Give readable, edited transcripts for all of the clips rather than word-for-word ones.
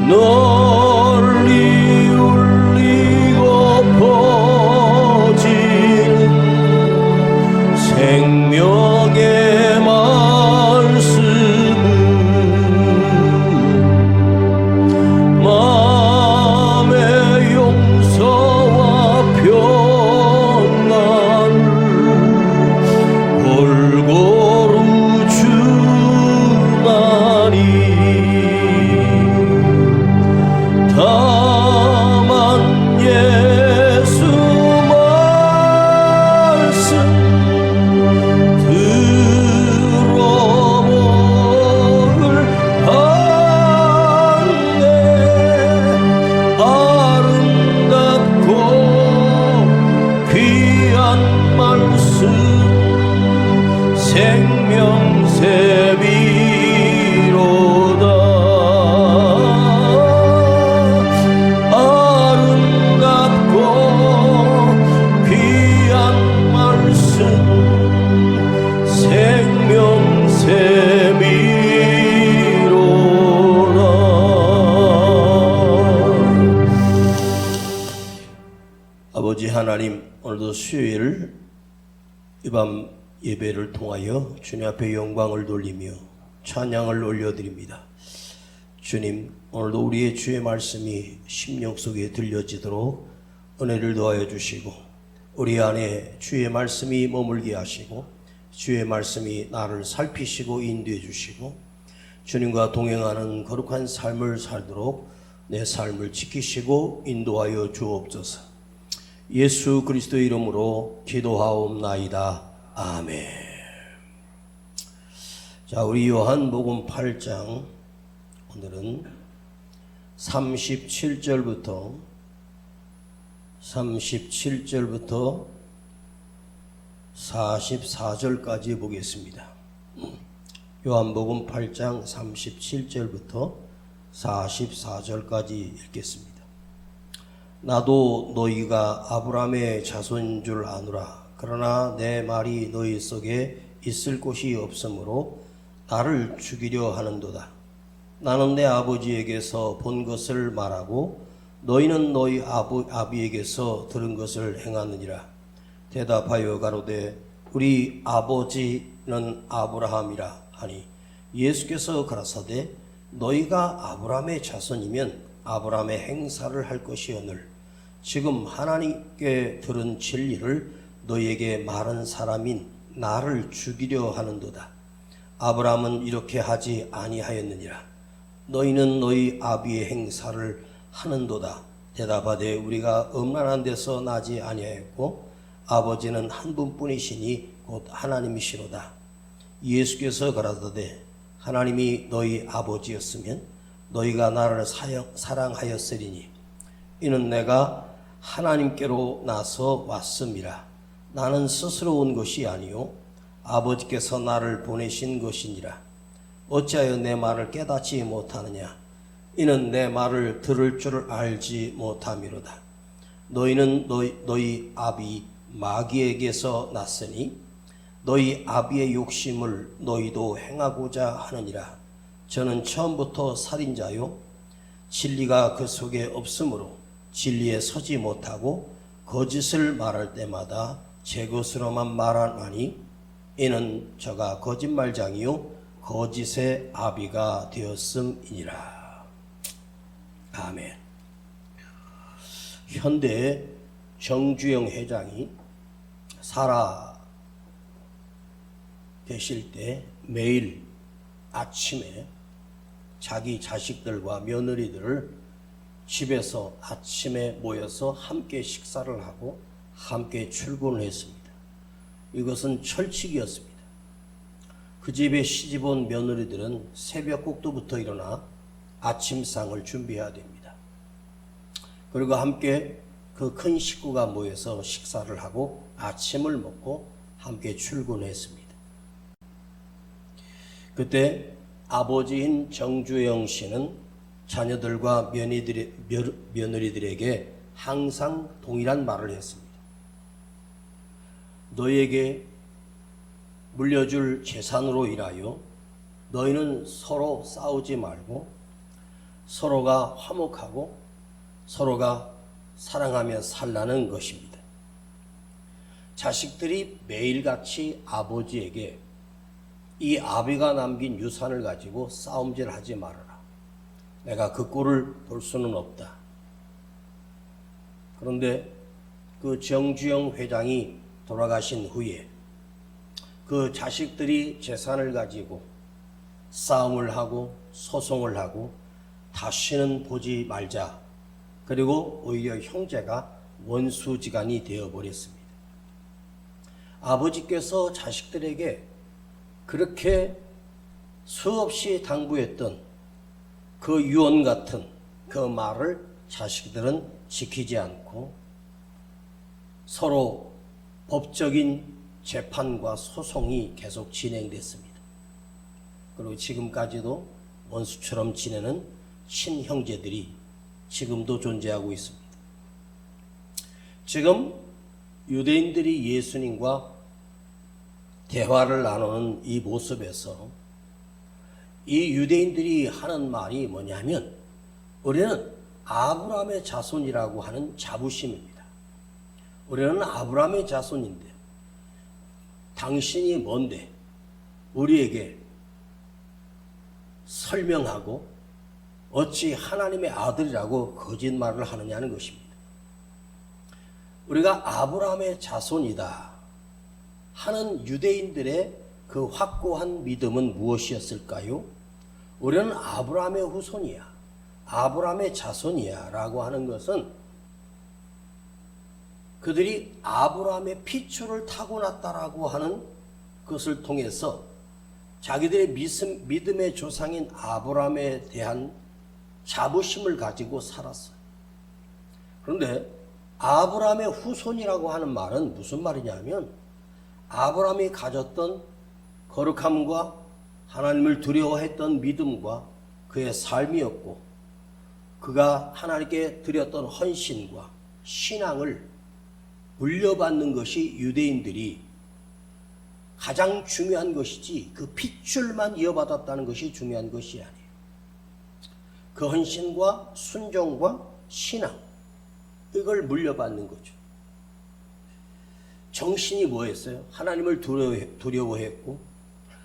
널리 울리고 퍼지는 생명의 말씀은 마음의 용서와 평안을 골고루 주나니 다만 예수 말씀 들어보을 하네. 아름답고 귀한 말씀 생명새비로다. 아름답고 귀한 말씀 생명새비로다. 아버지 하나님, 오늘도 수요일 이 밤 예배를 통하여 주님 앞에 영광을 돌리며 찬양을 올려드립니다. 주님, 오늘도 우리의 주의 말씀이 심령 속에 들려지도록 은혜를 더하여 주시고, 우리 안에 주의 말씀이 머물게 하시고, 주의 말씀이 나를 살피시고 인도해 주시고, 주님과 동행하는 거룩한 삶을 살도록 내 삶을 지키시고 인도하여 주옵소서. 예수 그리스도의 이름으로 기도하옵나이다. 아멘. 자, 우리 요한복음 8장 오늘은 37절부터 44절까지 보겠습니다. 요한복음 8장 37절부터 44절까지 읽겠습니다. 나도 너희가 아브라함의 자손인 줄 아노라. 그러나 내 말이 너희 속에 있을 곳이 없으므로 나를 죽이려 하는도다. 나는 내 아버지에게서 본 것을 말하고 너희는 너희 아비에게서 들은 것을 행하느니라. 대답하여 가로되 우리 아버지는 아브라함이라 하니 예수께서 가라사대 너희가 아브라함의 자손이면 아브라함의 행사를 할 것이오늘 지금 하나님께 들은 진리를 너희에게 말한 사람인 나를 죽이려 하는도다. 아브라함은 이렇게 하지 아니하였느니라. 너희는 너희 아비의 행사를 하는도다. 대답하되 우리가 음란한 데서 나지 아니하였고 아버지는 한 분뿐이시니 곧 하나님이시로다. 예수께서 가라사대 하나님이 너희 아버지였으면 너희가 나를 사랑하였으리니 이는 내가 하나님께로 나서 왔음이라. 나는 스스로 온 것이 아니요 아버지께서 나를 보내신 것이니라. 어찌하여 내 말을 깨닫지 못하느냐. 이는 내 말을 들을 줄 알지 못함이로다. 너희는 너희 아비 마귀에게서 났으니 너희 아비의 욕심을 너희도 행하고자 하느니라. 저는 처음부터 살인자요 진리가 그 속에 없으므로 진리에 서지 못하고 거짓을 말할 때마다 제 것으로만 말하나니 이는 저가 거짓말장이요 거짓의 아비가 되었음이니라. 아멘. 현대 정주영 회장이 살아 계실 때 매일 아침에 자기 자식들과 며느리들을 집에서 아침에 모여서 함께 식사를 하고 함께 출근을 했습니다. 이것은 철칙이었습니다. 그 집에 시집온 며느리들은 새벽국도부터 일어나 아침상을 준비해야 됩니다. 그리고 함께 그 큰 식구가 모여서 식사를 하고 아침을 먹고 함께 출근했습니다. 그때 아버지인 정주영 씨는 자녀들과 며느리들에게 항상 동일한 말을 했습니다. 너희에게 물려줄 재산으로 인하여 너희는 서로 싸우지 말고 서로가 화목하고 서로가 사랑하며 살라는 것입니다. 자식들이 매일같이 아버지에게 이 아비가 남긴 유산을 가지고 싸움질하지 말아라. 내가 그 꼴을 볼 수는 없다. 그런데 그 정주영 회장이 돌아가신 후에 그 자식들이 재산을 가지고 싸움을 하고 소송을 하고 다시는 보지 말자. 그리고 오히려 형제가 원수지간이 되어버렸습니다. 아버지께서 자식들에게 그렇게 수없이 당부했던 그 유언 같은 그 말을 자식들은 지키지 않고 서로 법적인 재판과 소송이 계속 진행됐습니다. 그리고 지금까지도 원수처럼 지내는 친형제들이 지금도 존재하고 있습니다. 지금 유대인들이 예수님과 대화를 나누는 이 모습에서 이 유대인들이 하는 말이 뭐냐면 우리는 아브라함의 자손이라고 하는 자부심입니다. 우리는 아브라함의 자손인데 당신이 뭔데 우리에게 설명하고 어찌 하나님의 아들이라고 거짓말을 하느냐는 것입니다. 우리가 아브라함의 자손이다 하는 유대인들의 그 확고한 믿음은 무엇이었을까요? 우리는 아브라함의 후손이야, 아브라함의 자손이야 라고 하는 것은 그들이 아브라함의 피줄을 타고났다라고 하는 것을 통해서 자기들의 믿음의 조상인 아브라함에 대한 자부심을 가지고 살았어요. 그런데 아브라함의 후손이라고 하는 말은 무슨 말이냐면 아브라함이 가졌던 거룩함과 하나님을 두려워했던 믿음과 그의 삶이었고 그가 하나님께 드렸던 헌신과 신앙을 물려받는 것이 유대인들이 가장 중요한 것이지 그 핏줄만 이어받았다는 것이 중요한 것이 아니에요. 그 헌신과 순종과 신앙 이걸 물려받는 거죠. 정신이 뭐였어요? 하나님을 두려워했고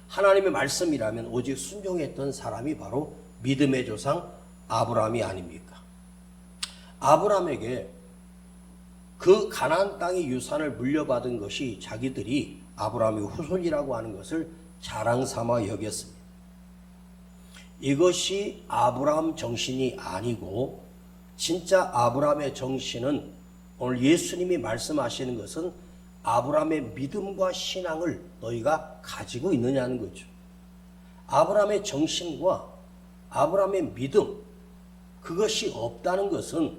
하나님의 말씀이라면 오직 순종했던 사람이 바로 믿음의 조상 아브라함이 아닙니까? 아브라함에게 그 가나안 땅의 유산을 물려받은 것이 자기들이 아브라함의 후손이라고 하는 것을 자랑 삼아 여겼습니다. 이것이 아브라함 정신이 아니고 진짜 아브라함의 정신은 오늘 예수님이 말씀하시는 것은 아브라함의 믿음과 신앙을 너희가 가지고 있느냐는 거죠. 아브라함의 정신과 아브라함의 믿음 그것이 없다는 것은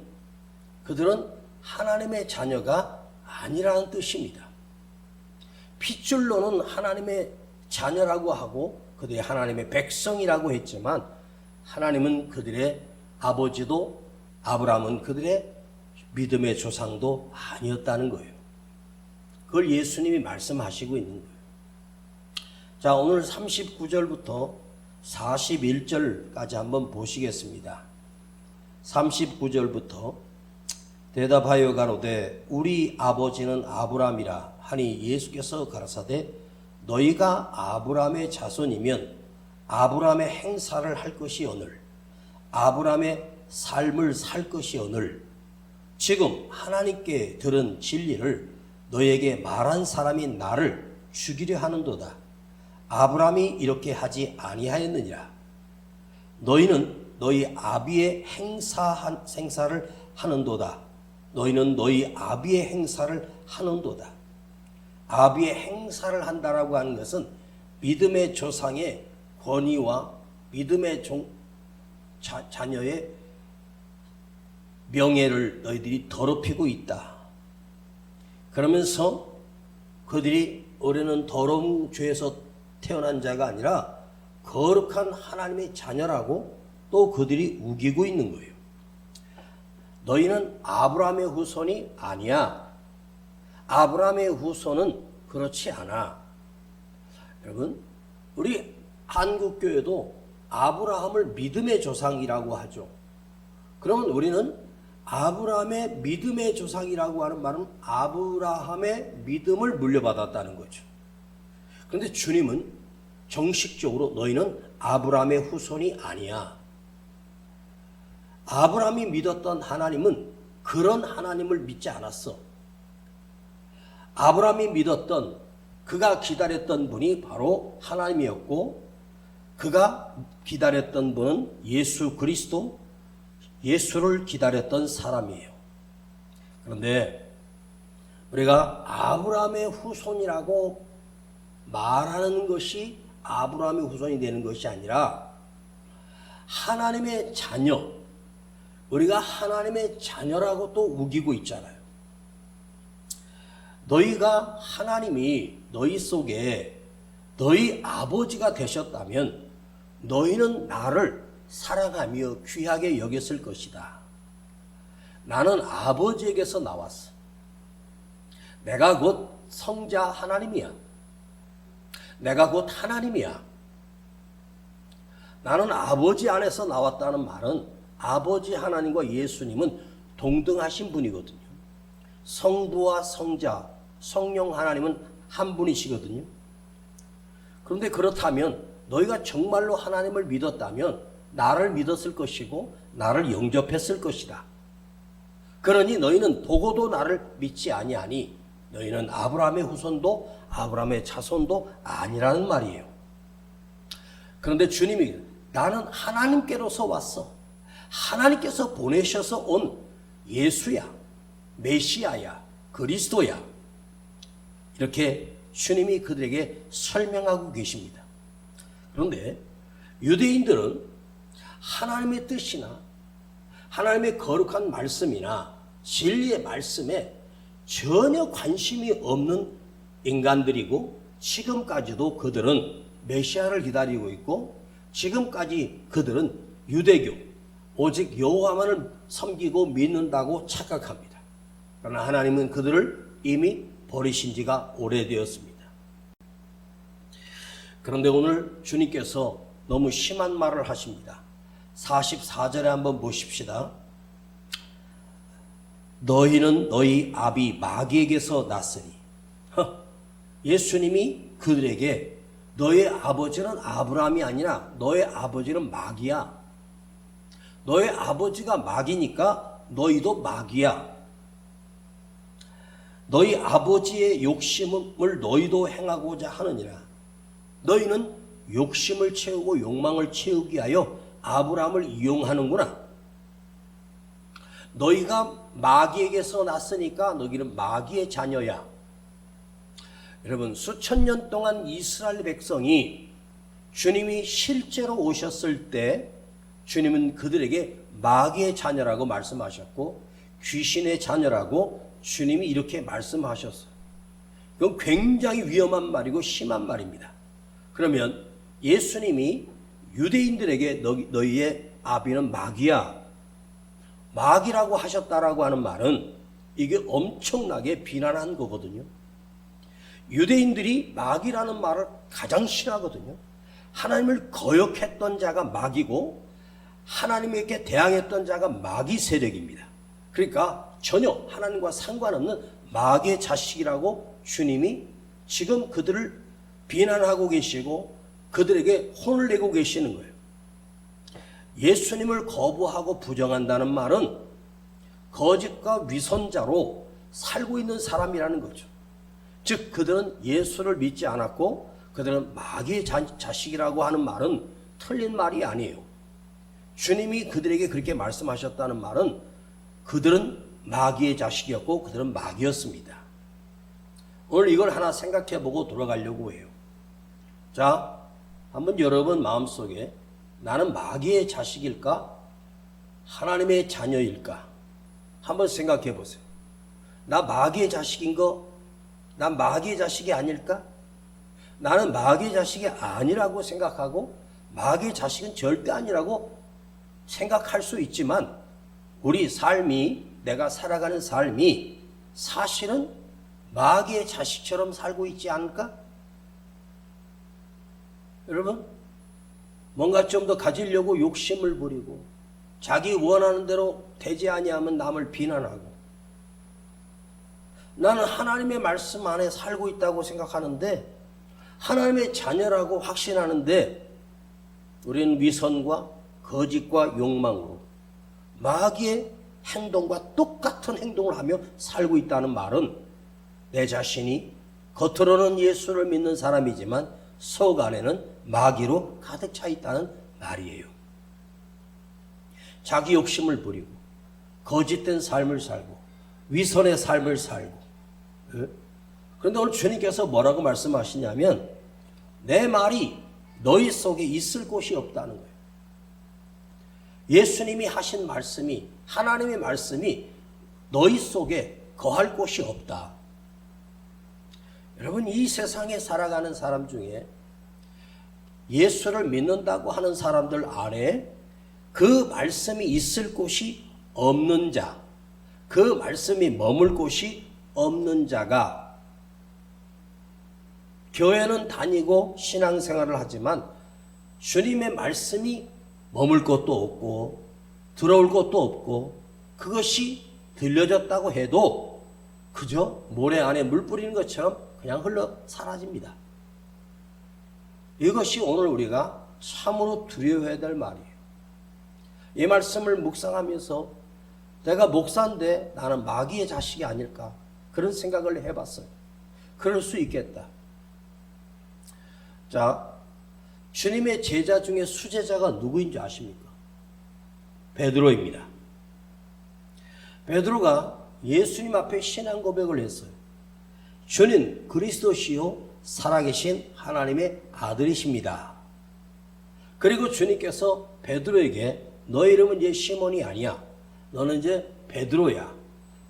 그들은 하나님의 자녀가 아니라는 뜻입니다. 핏줄로는 하나님의 자녀라고 하고 그들이 하나님의 백성이라고 했지만 하나님은 그들의 아버지도 아브라함은 그들의 믿음의 조상도 아니었다는 거예요. 그걸 예수님이 말씀하시고 있는 거예요. 자, 오늘 39절부터 41절까지 한번 보시겠습니다. 39절부터 대답하여 가로되 우리 아버지는 아브라함이라 하니 예수께서 가라사대 너희가 아브라함의 자손이면 아브라함의 행사를 할 것이 오늘 아브라함의 삶을 살 것이 오늘 지금 하나님께 들은 진리를 너희에게 말한 사람이 나를 죽이려 하는도다. 아브라함이 이렇게 하지 아니하였느니라. 너희는 너희 아비의 행사를 하는도다. 너희는 너희 아비의 행사를 하는도다. 아비의 행사를 한다라고 하는 것은 믿음의 조상의 권위와 믿음의 자녀의 명예를 너희들이 더럽히고 있다. 그러면서 그들이 우리는 더러운 죄에서 태어난 자가 아니라 거룩한 하나님의 자녀라고 또 그들이 우기고 있는 거예요. 너희는 아브라함의 후손이 아니야. 아브라함의 후손은 그렇지 않아. 여러분, 우리 한국교회도 아브라함을 믿음의 조상이라고 하죠. 그러면 우리는 아브라함의 믿음의 조상이라고 하는 말은 아브라함의 믿음을 물려받았다는 거죠. 그런데 주님은 정식적으로 너희는 아브라함의 후손이 아니야. 아브라함이 믿었던 하나님은 그런 하나님을 믿지 않았어. 아브라함이 믿었던, 그가 기다렸던 분이 바로 하나님이었고, 그가 기다렸던 분은 예수 그리스도, 예수를 기다렸던 사람이에요. 그런데 우리가 아브라함의 후손이라고 말하는 것이 아브라함의 후손이 되는 것이 아니라 하나님의 자녀, 우리가 하나님의 자녀라고 또 우기고 있잖아요. 너희가 하나님이 너희 속에 너희 아버지가 되셨다면 너희는 나를 사랑하며 귀하게 여겼을 것이다. 나는 아버지에게서 나왔어. 내가 곧 성자 하나님이야. 내가 곧 하나님이야. 나는 아버지 안에서 나왔다는 말은 아버지 하나님과 예수님은 동등하신 분이거든요. 성부와 성자, 성령 하나님은 한 분이시거든요. 그런데 그렇다면 너희가 정말로 하나님을 믿었다면 나를 믿었을 것이고 나를 영접했을 것이다. 그러니 너희는 보고도 나를 믿지 아니하니 너희는 아브라함의 후손도 아브라함의 자손도 아니라는 말이에요. 그런데 주님이 나는 하나님께로서 왔어. 하나님께서 보내셔서 온 예수야, 메시아야, 그리스도야. 이렇게 주님이 그들에게 설명하고 계십니다. 그런데 유대인들은 하나님의 뜻이나 하나님의 거룩한 말씀이나 진리의 말씀에 전혀 관심이 없는 인간들이고 지금까지도 그들은 메시아를 기다리고 있고 지금까지 그들은 유대교, 오직 여호와만을 섬기고 믿는다고 착각합니다. 그러나 하나님은 그들을 이미 버리신 지가 오래되었습니다. 그런데 오늘 주님께서 너무 심한 말을 하십니다. 44절에 한번 보십시다. 너희는 너희 아비 마귀에게서 났으니. 예수님이 그들에게 너의 아버지는 아브라함이 아니라 너의 아버지는 마귀야. 너의 아버지가 마귀니까 너희도 마귀야. 너희 아버지의 욕심을 너희도 행하고자 하느니라. 너희는 욕심을 채우고 욕망을 채우기 위하여 아브라함을 이용하는구나. 너희가 마귀에게서 났으니까 너희는 마귀의 자녀야. 여러분, 수천 년 동안 이스라엘 백성이 주님이 실제로 오셨을 때 주님은 그들에게 마귀의 자녀라고 말씀하셨고 귀신의 자녀라고 주님이 이렇게 말씀하셨어요. 이건 굉장히 위험한 말이고 심한 말입니다. 그러면 예수님이 유대인들에게 너희의 아비는 마귀야, 마귀라고 하셨다라고 하는 말은 이게 엄청나게 비난한 거거든요. 유대인들이 마귀라는 말을 가장 싫어하거든요. 하나님을 거역했던 자가 마귀고 하나님에게 대항했던 자가 마귀 세력입니다. 그러니까 전혀 하나님과 상관없는 마귀의 자식이라고 주님이 지금 그들을 비난하고 계시고 그들에게 혼을 내고 계시는 거예요. 예수님을 거부하고 부정한다는 말은 거짓과 위선자로 살고 있는 사람이라는 거죠. 즉 그들은 예수를 믿지 않았고 그들은 마귀의 자식이라고 하는 말은 틀린 말이 아니에요. 주님이 그들에게 그렇게 말씀하셨다는 말은 그들은 마귀의 자식이었고 그들은 마귀였습니다. 오늘 이걸 하나 생각해보고 돌아가려고 해요. 자, 한번 여러분 마음속에 나는 마귀의 자식일까? 하나님의 자녀일까? 한번 생각해 보세요. 나 마귀의 자식인 거? 난 마귀의 자식이 아닐까? 나는 마귀의 자식이 아니라고 생각하고 마귀의 자식은 절대 아니라고 생각할 수 있지만 우리 삶이, 내가 살아가는 삶이 사실은 마귀의 자식처럼 살고 있지 않을까? 여러분, 뭔가 좀 더 가지려고 욕심을 부리고 자기 원하는 대로 되지 아니하면 남을 비난하고 나는 하나님의 말씀 안에 살고 있다고 생각하는데 하나님의 자녀라고 확신하는데 우리는 위선과 거짓과 욕망으로 마귀의 행동과 똑같은 행동을 하며 살고 있다는 말은 내 자신이 겉으로는 예수를 믿는 사람이지만 속 안에는 마귀로 가득 차 있다는 말이에요. 자기 욕심을 부리고 거짓된 삶을 살고 위선의 삶을 살고 그런데 오늘 주님께서 뭐라고 말씀하시냐면 내 말이 너희 속에 있을 곳이 없다는 거예요. 예수님이 하신 말씀이 하나님의 말씀이 너희 속에 거할 곳이 없다. 여러분 이 세상에 살아가는 사람 중에 예수를 믿는다고 하는 사람들 안에 그 말씀이 있을 곳이 없는 자, 그 말씀이 머물 곳이 없는 자가 교회는 다니고 신앙생활을 하지만 주님의 말씀이 머물 곳도 없고 들어올 곳도 없고 그것이 들려졌다고 해도 그저 모래 안에 물 뿌리는 것처럼 그냥 흘러 사라집니다. 이것이 오늘 우리가 참으로 두려워해야 될 말이에요. 이 말씀을 묵상하면서 내가 목사인데 나는 마귀의 자식이 아닐까 그런 생각을 해봤어요. 그럴 수 있겠다. 자, 주님의 제자 중에 수제자가 누구인 줄 아십니까? 베드로입니다. 베드로가 예수님 앞에 신앙 고백을 했어요. 주님 그리스도시요 살아계신 하나님의 아들이십니다. 그리고 주님께서 베드로에게 너 이름은 이제 시몬이 아니야. 너는 이제 베드로야.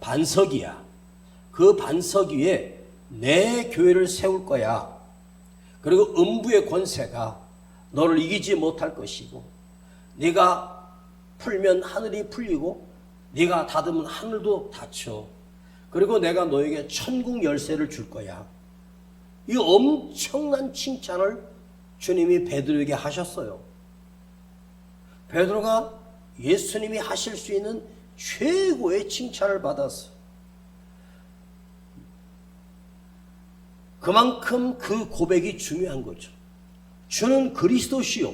반석이야. 그 반석 위에 내 교회를 세울 거야. 그리고 음부의 권세가 너를 이기지 못할 것이고 네가 풀면 하늘이 풀리고 네가 닫으면 하늘도 닫혀. 그리고 내가 너에게 천국 열쇠를 줄 거야. 이 엄청난 칭찬을 주님이 베드로에게 하셨어요. 베드로가 예수님이 하실 수 있는 최고의 칭찬을 받았어요. 그만큼 그 고백이 중요한 거죠. 주는 그리스도시요.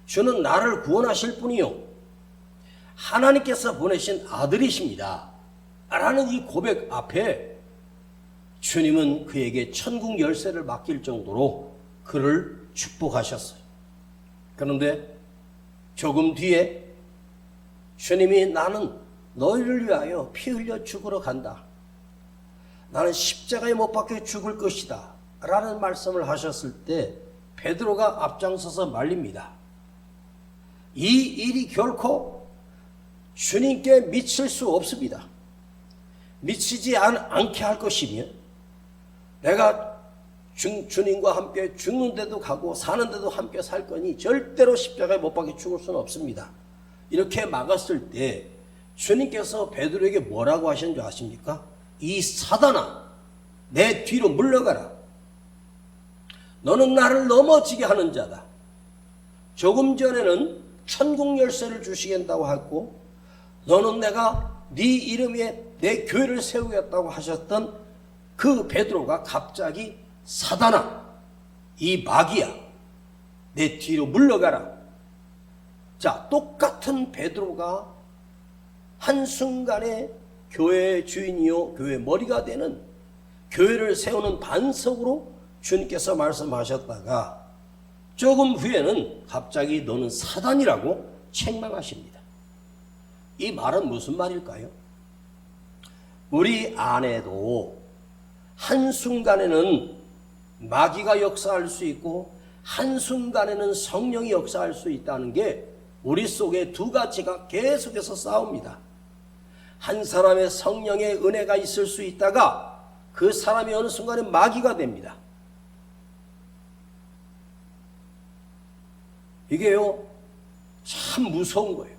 주는 나를 구원하실 분이요. 하나님께서 보내신 아들이십니다. 라는 이 고백 앞에 주님은 그에게 천국 열쇠를 맡길 정도로 그를 축복하셨어요. 그런데 조금 뒤에 주님이 나는 너희를 위하여 피 흘려 죽으러 간다. 나는 십자가에 못 박혀 죽을 것이다. 라는 말씀을 하셨을 때 베드로가 앞장서서 말립니다. 이 일이 결코 주님께 미칠 수 없습니다. 미치지 않게 할 것이며 내가 주님과 함께 죽는데도 가고 사는데도 함께 살 거니 절대로 십자가에 못 박혀 죽을 수는 없습니다. 이렇게 막았을 때 주님께서 베드로에게 뭐라고 하신 줄 아십니까? 이 사단아 내 뒤로 물러가라. 너는 나를 넘어지게 하는 자다. 조금 전에는 천국 열쇠를 주시겠다고 했고 너는 내가 네 이름 위에 내 교회를 세우겠다고 하셨던 그 베드로가 갑자기 사단아 이 마귀야 내 뒤로 물러가라. 자, 똑같은 베드로가 한순간에 교회의 주인이요 교회의 머리가 되는 교회를 세우는 반석으로 주님께서 말씀하셨다가 조금 후에는 갑자기 너는 사단이라고 책망하십니다. 이 말은 무슨 말일까요? 우리 안에도 한순간에는 마귀가 역사할 수 있고 한순간에는 성령이 역사할 수 있다는 게 우리 속에 두 가지가 계속해서 싸웁니다. 한 사람의 성령의 은혜가 있을 수 있다가 그 사람이 어느 순간에 마귀가 됩니다. 이게요 참 무서운 거예요.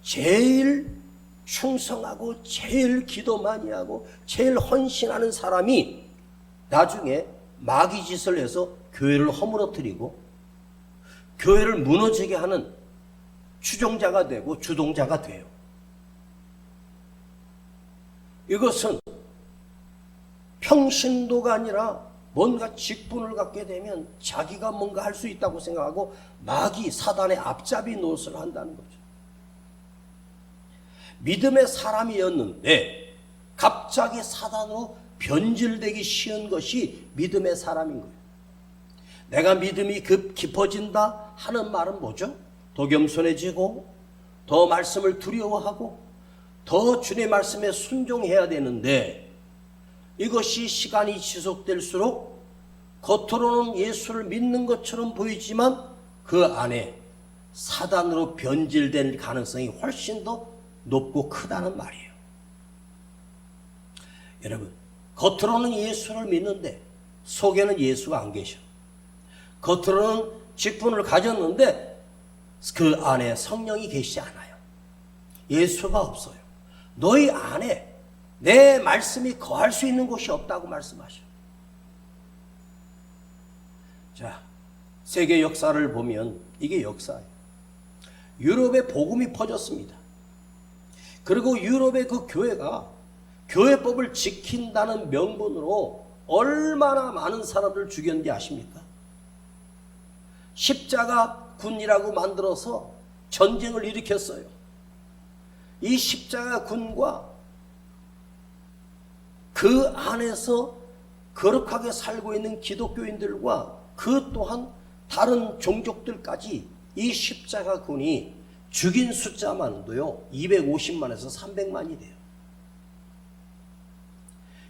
제일 충성하고 제일 기도 많이 하고 제일 헌신하는 사람이 나중에 마귀 짓을 해서 교회를 허물어뜨리고 교회를 무너지게 하는 추종자가 되고 주동자가 돼요. 이것은 평신도가 아니라 뭔가 직분을 갖게 되면 자기가 뭔가 할 수 있다고 생각하고 마귀 사단의 앞잡이 노릇을 한다는 거죠. 믿음의 사람이었는데 갑자기 사단으로 변질되기 쉬운 것이 믿음의 사람인 거예요. 내가 믿음이 깊어진다 하는 말은 뭐죠? 더 겸손해지고 더 말씀을 두려워하고 더 주님의 말씀에 순종해야 되는데 이것이 시간이 지속될수록 겉으로는 예수를 믿는 것처럼 보이지만 그 안에 사단으로 변질될 가능성이 훨씬 더 높고 크다는 말이에요. 여러분, 겉으로는 예수를 믿는데 속에는 예수가 안 계셔. 겉으로는 직분을 가졌는데 그 안에 성령이 계시지 않아요. 예수가 없어요. 너희 안에 내 말씀이 거할 수 있는 곳이 없다고 말씀하셔. 자, 세계 역사를 보면 이게 역사예요. 유럽에 복음이 퍼졌습니다. 그리고 유럽의 그 교회가 교회법을 지킨다는 명분으로 얼마나 많은 사람들 죽였는지 아십니까? 십자가 군이라고 만들어서 전쟁을 일으켰어요. 이 십자가 군과 그 안에서 거룩하게 살고 있는 기독교인들과 그 또한 다른 종족들까지 이 십자가 군이 죽인 숫자만도요 250만에서 300만이 돼요.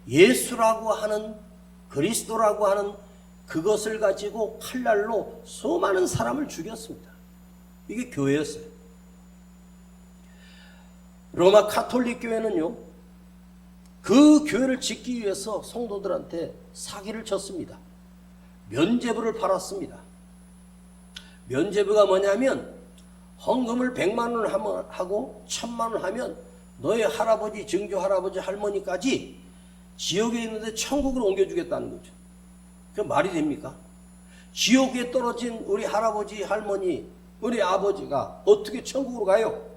예수라고 하는 그리스도라고 하는 그것을 가지고 칼날로 수많은 사람을 죽였습니다. 이게 교회였어요. 로마 가톨릭 교회는요 그 교회를 짓기 위해서 성도들한테 사기를 쳤습니다. 면죄부를 팔았습니다. 면죄부가 뭐냐면 헌금을 100만 원을 하고 1000만 원 하면 너의 할아버지, 증조 할아버지, 할머니까지 지옥에 있는데 천국으로 옮겨주겠다는 거죠. 그 말이 됩니까? 지옥에 떨어진 우리 할아버지, 할머니, 우리 아버지가 어떻게 천국으로 가요?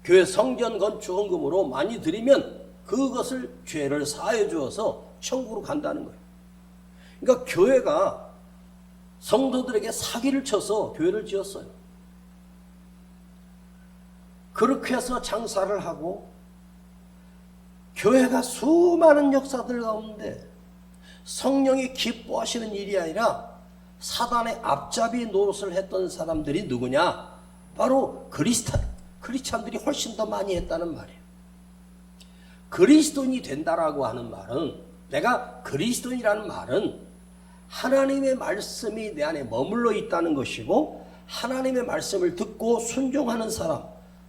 교회 성전 건축 헌금으로 많이 드리면 그것을 죄를 사해 주어서 천국으로 간다는 거예요. 그러니까 교회가 성도들에게 사기를 쳐서 교회를 지었어요. 그렇게 해서 장사를 하고 교회가 수많은 역사들 가운데 성령이 기뻐하시는 일이 아니라 사단의 앞잡이 노릇을 했던 사람들이 누구냐? 바로 크리스찬들이 훨씬 더 많이 했다는 말이에요. 그리스도인이 된다라고 하는 말은, 내가 그리스도인이라는 말은 하나님의 말씀이 내 안에 머물러 있다는 것이고 하나님의 말씀을 듣고 순종하는 사람,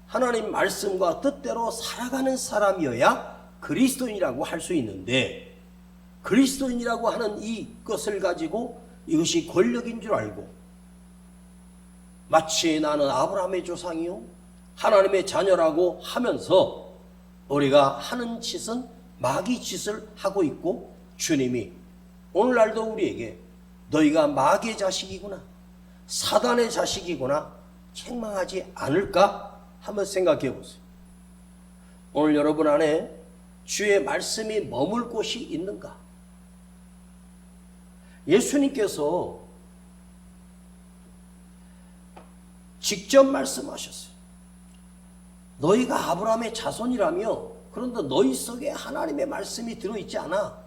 하나님 말씀과 뜻대로 살아가는 사람이어야 그리스도인이라고 할 수 있는데, 그리스도인이라고 하는 이것을 가지고 이것이 권력인 줄 알고 마치 나는 아브라함의 조상이요 하나님의 자녀라고 하면서 우리가 하는 짓은 마귀 짓을 하고 있고, 주님이 오늘날도 우리에게 너희가 마귀의 자식이구나, 사단의 자식이구나 책망하지 않을까 한번 생각해 보세요. 오늘 여러분 안에 주의 말씀이 머물 곳이 있는가? 예수님께서 직접 말씀하셨어요. 너희가 아브라함의 자손이라며, 그런데 너희 속에 하나님의 말씀이 들어있지 않아.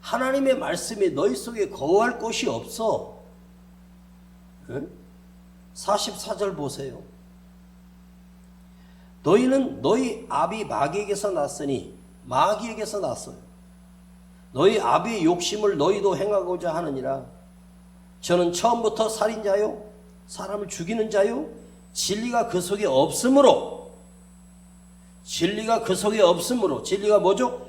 하나님의 말씀이 너희 속에 거할 곳이 없어. 44절 보세요. 너희는 너희 아비 마귀에게서 났으니 마귀에게서 났어요. 너희 아비의 욕심을 너희도 행하고자 하느니라. 저는 처음부터 살인자요 사람을 죽이는 자요 진리가 그 속에 없으므로, 진리가 그 속에 없으므로, 진리가 뭐죠?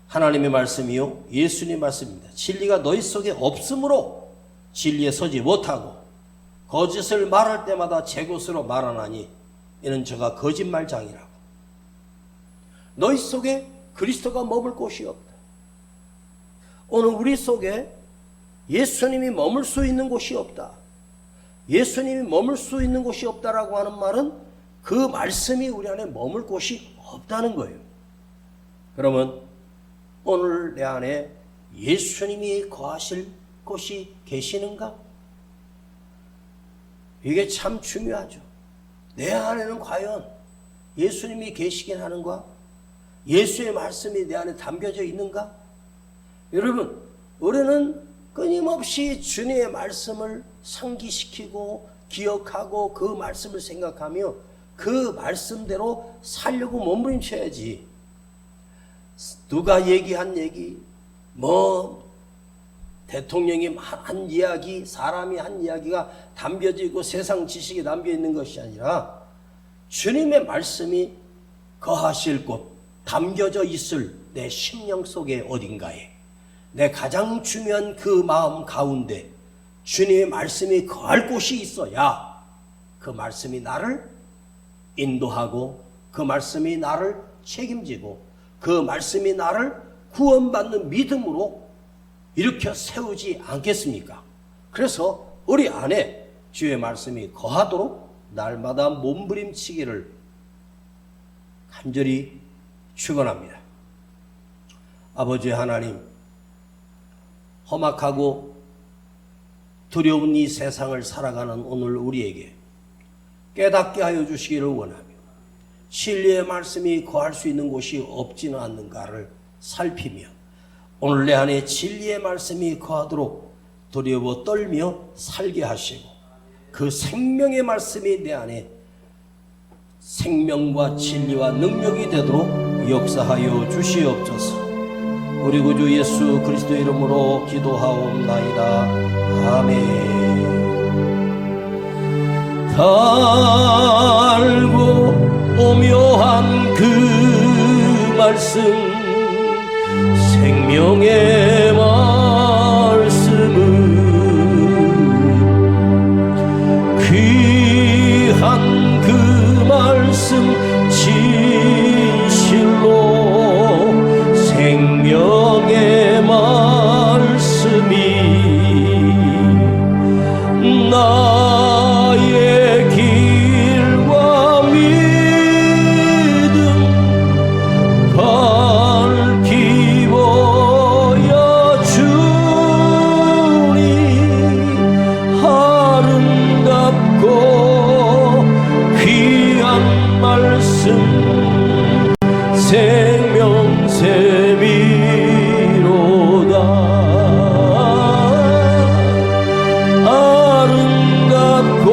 하나님의 말씀이요 예수님 말씀입니다. 진리가 너희 속에 없으므로 진리에 서지 못하고 거짓을 말할 때마다 제 것으로 말하나니 이는 저가 거짓말장이라고. 너희 속에 그리스도가 머물 곳이 없다. 오늘 우리 속에 예수님이 머물 수 있는 곳이 없다. 예수님이 머물 수 있는 곳이 없다라고 하는 말은 그 말씀이 우리 안에 머물 곳이 없다는 거예요. 그러면 오늘 내 안에 예수님이 거하실 곳이 계시는가? 이게 참 중요하죠. 내 안에는 과연 예수님이 계시긴 하는가? 예수의 말씀이 내 안에 담겨져 있는가? 여러분, 우리는 끊임없이 주님의 말씀을 상기시키고 기억하고 그 말씀을 생각하며 그 말씀대로 살려고 몸부림쳐야지. 누가 얘기한 얘기, 대통령이 한 이야기, 사람이 한 이야기가 담겨지고 세상 지식이 담겨있는 것이 아니라 주님의 말씀이 거하실 곳, 담겨져 있을 내 심령 속의 어딘가에, 내 가장 중요한 그 마음 가운데 주님의 말씀이 거할 곳이 있어야 그 말씀이 나를 인도하고 그 말씀이 나를 책임지고 그 말씀이 나를 구원받는 믿음으로 일으켜 세우지 않겠습니까? 그래서 우리 안에 주의 말씀이 거하도록 날마다 몸부림치기를 간절히 축원합니다. 아버지 하나님, 험악하고 두려운 이 세상을 살아가는 오늘 우리에게 깨닫게 하여 주시기를 원하며 진리의 말씀이 거할 수 있는 곳이 없지는 않는가를 살피며 오늘 내 안에 진리의 말씀이 거하도록 두려워 떨며 살게 하시고 그 생명의 말씀이 내 안에 생명과 진리와 능력이 되도록 역사하여 주시옵소서. 우리 구주 예수 그리스도 이름으로 기도하옵나이다. 아멘. 달고 오묘한 그 말씀, 생명의 말씀은 귀한 그 말씀 진실로 생명의 말씀이 나의 길과 믿음 밝히 보여주니 아름답고 귀한 말씀 생명샘이로다. 아름답고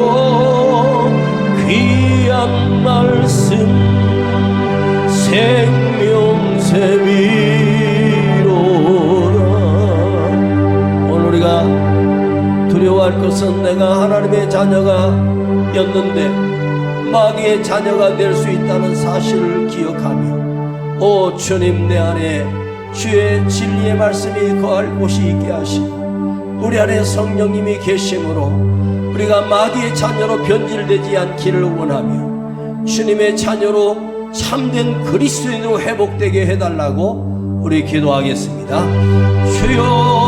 귀한 말씀 생명샘이로다. 오늘 우리가 두려워할 것은 내가 하나님의 자녀가였는데 마귀의 자녀가 될 수 있다는 사실을 기억하며 오 주님, 내 안에 주의 진리의 말씀이 거할 곳이 있게 하시고 우리 안에 성령님이 계심으로 우리가 마귀의 자녀로 변질되지 않기를 원하며 주님의 자녀로 참된 그리스도인으로 회복되게 해달라고 우리 기도하겠습니다. 주여